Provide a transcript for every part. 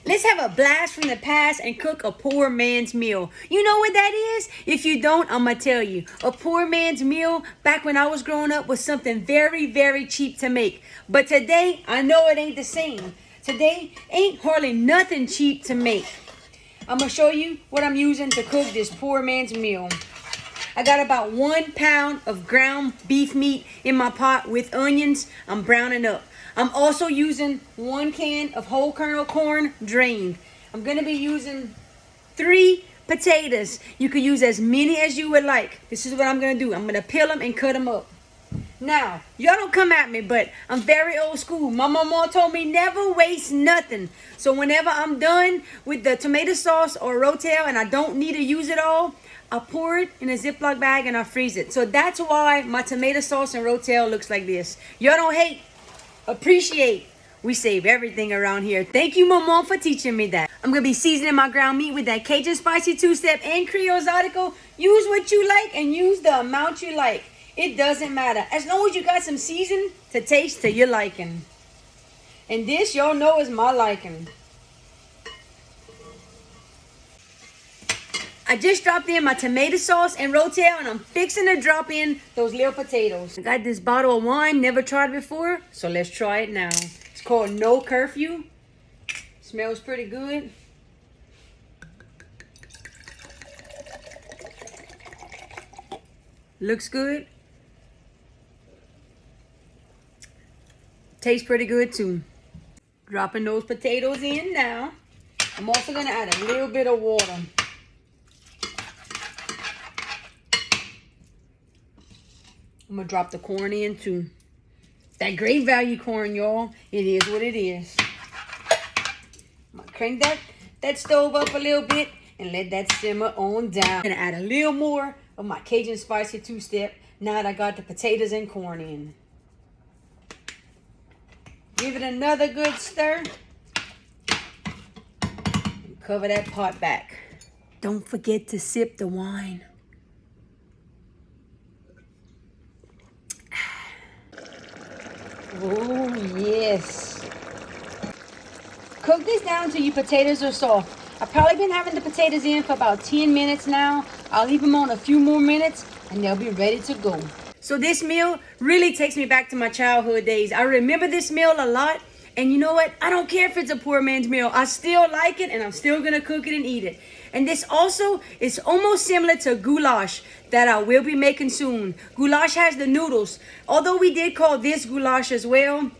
Let's have a blast from the past and cook a poor man's meal. You know what that is? If you don't, I'm going to tell you. A poor man's meal back when I was growing up was something very, very cheap to make. But today, I know it ain't the same. Today, ain't hardly nothing cheap to make. I'm going to show you what I'm using to cook this poor man's meal. I got about 1 pound of ground beef meat in my pot with onions. I'm browning up. I'm also using 1 can of whole kernel corn drained. I'm going to be using 3 potatoes. You can use as many as you would like. This is what I'm going to do. I'm going to peel them and cut them up. Now, y'all don't come at me, but I'm very old school. My mama told me never waste nothing. So whenever I'm done with the tomato sauce or rotel and I don't need to use it all, I pour it in a Ziploc bag and I freeze it. So that's why my tomato sauce and rotel looks like this. Y'all don't hate, appreciate. We save everything around here. Thank you, Mama, for teaching me that. I'm going to be seasoning my ground meat with that Cajun Spicy 2-Step and Creole Zydeco. Use what you like and use the amount you like. It doesn't matter. As long as you got some season to taste to your liking. And this, y'all know, is my liking. I just dropped in my tomato sauce and rotel, and I'm fixing to drop in those little potatoes. I got this bottle of wine, never tried before, so let's try it now. It's called No Curfew. Smells pretty good. Looks good. Tastes pretty good too. Dropping those potatoes in now. I'm also gonna add a little bit of water. I'm gonna drop the corn in too. That great value corn, y'all. It is what it is. I'm gonna crank that stove up a little bit and let that simmer on down. I'm gonna add a little more of my Cajun Spicy 2-Step now that I got the potatoes and corn in. Give it another good stir. And cover that pot back. Don't forget to sip the wine. Oh, yes. Cook this down until your potatoes are soft. I've probably been having the potatoes in for about 10 minutes now. I'll leave them on a few more minutes and they'll be ready to go. So this meal really takes me back to my childhood days. I remember this meal a lot. And you know what? I don't care if it's a poor man's meal. I still like it and I'm still going to cook it and eat it. And this also is almost similar to goulash that I will be making soon. Goulash has the noodles. Although we did call this goulash as well,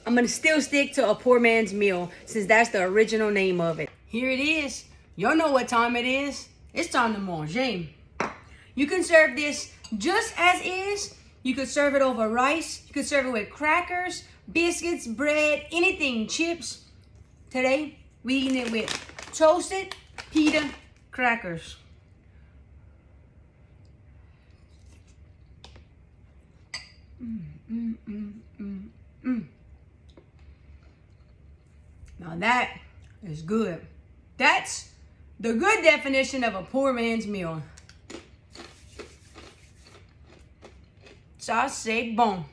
I'm going to still stick to a poor man's meal since that's the original name of it. Here it is. Y'all know what time it is. It's time to manger. You can serve this just as is. You could serve it over rice. You could serve it with crackers, biscuits, bread, anything, chips. Today, we eating it with toasted pita crackers. Now that is good. That's the good definition of a poor man's meal. Ça, c'est bon.